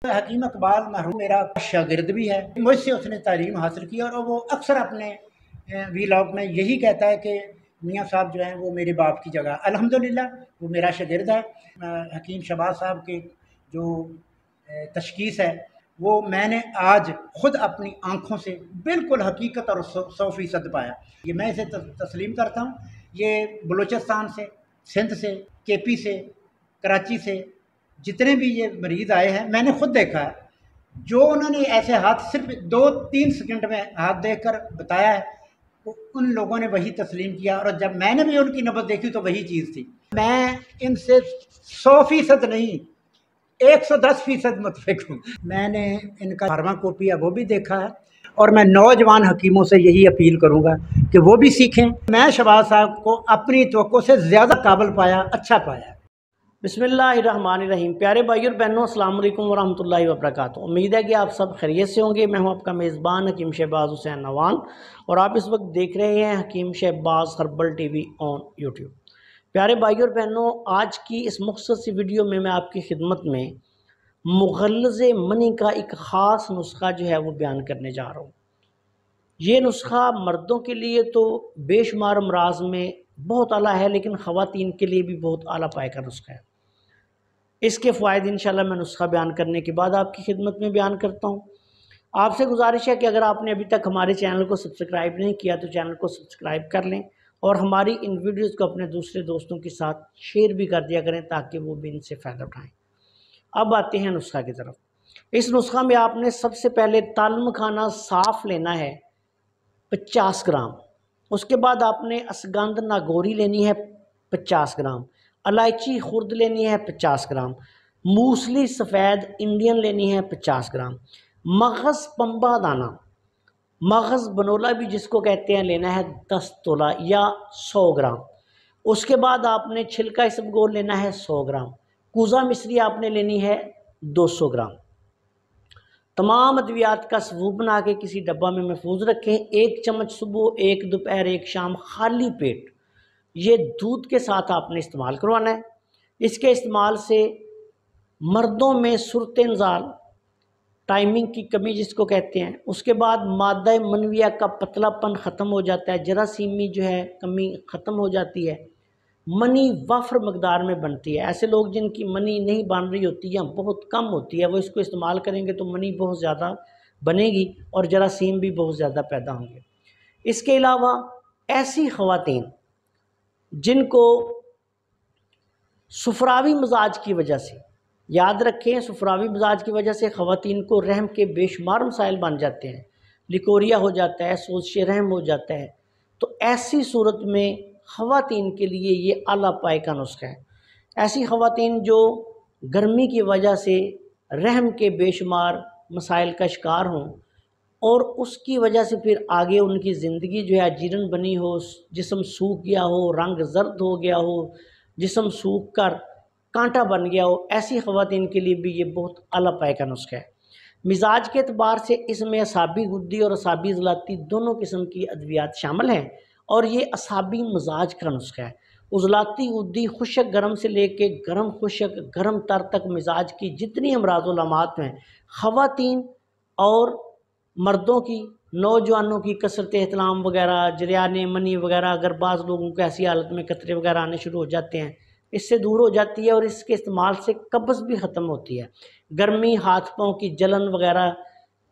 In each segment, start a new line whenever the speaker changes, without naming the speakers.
حکیم اقبال مرحوم میرا شاگرد بھی ہے، مجھ سے اس نے تعلیم حاصل کی اور وہ اکثر اپنے ویلاگ میں یہی کہتا ہے کہ میاں صاحب جو ہیں وہ میرے باپ کی جگہ، الحمدللہ وہ میرا شاگرد ہے۔ حکیم شہباز صاحب کے جو تشخیص ہے وہ میں نے آج خود اپنی آنکھوں سے بالکل حقیقت اور 100% پایا۔ یہ میں اسے تسلیم کرتا ہوں۔ یہ بلوچستان سے، سندھ سے، کے پی سے، کراچی سے جتنے بھی یہ مریض آئے ہیں میں نے خود دیکھا ہے، جو انہوں نے ایسے ہاتھ صرف 2-3 سیکنڈ میں ہاتھ دیکھ کر بتایا ہے، ان لوگوں نے وہی تسلیم کیا، اور جب میں نے بھی ان کی نبض دیکھی تو وہی چیز تھی۔ میں ان سے 100% نہیں 110% متفق ہوں۔ میں نے ان کا فارما کاپی ہے وہ بھی دیکھا ہے، اور میں نوجوان حکیموں سے یہی اپیل کروں گا کہ وہ بھی سیکھیں۔ میں شہباز صاحب کو اپنی توقع سے زیادہ قابل پایا، اچھا پایا۔
بسم اللہ الرحمن الرحیم۔ پیارے بھائیو اور بہنوں، السلام علیکم ورحمۃ اللہ وبرکاتہ۔ امید ہے کہ آپ سب خیریت سے ہوں گے۔ میں ہوں آپ کا میزبان حکیم شہباز حسین نوان، اور آپ اس وقت دیکھ رہے ہیں Hakim Shahbaz herbal TV on YouTube. پیارے بھائیو اور بہنوں، آج کی اس مختصر سی ویڈیو میں آپ کی خدمت میں مغلظ منی کا ایک خاص نسخہ جو ہے وہ بیان کرنے جا رہا ہوں۔ یہ نسخہ مردوں کے لیے تو بے شمار امراض میں بہت اعلیٰ ہے، لیکن خواتین کے لیے بھی بہت اعلیٰ پائے کا نسخہ ہے۔ اس کے فوائد انشاءاللہ میں نسخہ بیان کرنے کے بعد آپ کی خدمت میں بیان کرتا ہوں۔ آپ سے گزارش ہے کہ اگر آپ نے ابھی تک ہمارے چینل کو سبسکرائب نہیں کیا تو چینل کو سبسکرائب کر لیں، اور ہماری ان ویڈیوز کو اپنے دوسرے دوستوں کے ساتھ شیئر بھی کر دیا کریں تاکہ وہ بھی ان سے فائدہ اٹھائیں۔ اب آتے ہیں نسخہ کی طرف۔ اس نسخہ میں آپ نے سب سے پہلے تالم کھانا صاف لینا ہے 50 گرام۔ اس کے بعد آپ نے اسگند ناگوری لینی ہے 50 گرام، الائچی خرد لینی ہے 50 گرام، موسلی سفید انڈین لینی ہے 50 گرام، مغز پمبا دانہ، مغز بنولا بھی جس کو کہتے ہیں، لینا ہے 10 تولہ یا 100 گرام۔ اس کے بعد آپ نے چھلکا اسبگول لینا ہے 100 گرام، کوزہ مصری آپ نے لینی ہے 200 گرام۔ تمام ادویات کا ثبوت بنا کے کسی ڈبہ میں محفوظ رکھیں۔ 1 چمچ صبح، 1 دوپہر، 1 شام، خالی پیٹ یہ دودھ کے ساتھ آپ نے استعمال کروانا ہے۔ اس کے استعمال سے مردوں میں صورت انزال، ٹائمنگ کی کمی جس کو کہتے ہیں، اس کے بعد مادہ منویہ کا پتلا پن ختم ہو جاتا ہے، جراثیمی جو ہے کمی ختم ہو جاتی ہے، منی وافر مقدار میں بنتی ہے۔ ایسے لوگ جن کی منی نہیں بن رہی ہوتی یا بہت کم ہوتی ہے، وہ اس کو استعمال کریں گے تو منی بہت زیادہ بنے گی اور جراثیم بھی بہت زیادہ پیدا ہوں گے۔ اس کے علاوہ ایسی خواتین جن کو سفراوی مزاج کی وجہ سے، یاد رکھیں سفراوی مزاج کی وجہ سے خواتین کو رحم کے بے شمار مسائل بن جاتے ہیں، لیکوریا ہو جاتا ہے، سوزش رحم ہو جاتا ہے، تو ایسی صورت میں خواتین کے لیے یہ اعلیٰ پائے کا نسخہ ہے۔ ایسی خواتین جو گرمی کی وجہ سے رحم کے بے شمار مسائل کا شکار ہوں، اور اس کی وجہ سے پھر آگے ان کی زندگی جو ہے جیرن بنی ہو، جسم سوکھ گیا ہو، رنگ زرد ہو گیا ہو، جسم سوکھ کر کانٹا بن گیا ہو، ایسی خواتین کے لیے بھی یہ بہت اعلیٰ پائے کا نسخہ ہے۔ مزاج کے اعتبار سے اس میں اعصابی غدی اور اعصابی عضلاتی دونوں قسم کی ادویات شامل ہیں، اور یہ اعصابی مزاج کا نسخہ ہے۔ عضلاتی غدی خشک گرم سے لے کے گرم خشک گرم تر تک مزاج کی جتنی امراض و علامات ہیں، خواتین اور مردوں کی، نوجوانوں کی کثرت احتلام وغیرہ، جریان منی وغیرہ، اگر بعض لوگوں کو ایسی حالت میں قطرے وغیرہ آنے شروع ہو جاتے ہیں، اس سے دور ہو جاتی ہے، اور اس کے استعمال سے قبض بھی ختم ہوتی ہے، گرمی، ہاتھ پاؤں کی جلن وغیرہ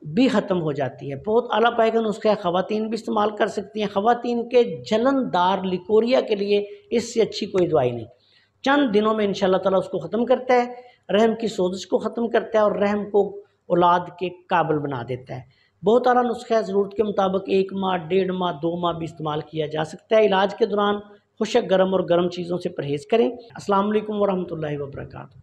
بھی ختم ہو جاتی ہے۔ بہت اعلیٰ پائے کا نسخہ ہے، خواتین بھی استعمال کر سکتی ہیں۔ خواتین کے جلن دار لیکوریا کے لیے اس سے اچھی کوئی دوائی نہیں، چند دنوں میں انشاءاللہ تعالیٰ اس کو ختم کرتا ہے، رحم کی سوزش کو ختم کرتا ہے، اور رحم کو اولاد کے قابل بنا دیتا ہے۔ بہت اعلیٰ نسخہ ہے، ضرورت کے مطابق 1 ماہ، 1.5 ماہ، 2 ماہ بھی استعمال کیا جا سکتا ہے۔ علاج کے دوران خشک گرم اور گرم چیزوں سے پرہیز کریں۔ السلام علیکم ورحمۃ اللہ وبرکاتہ۔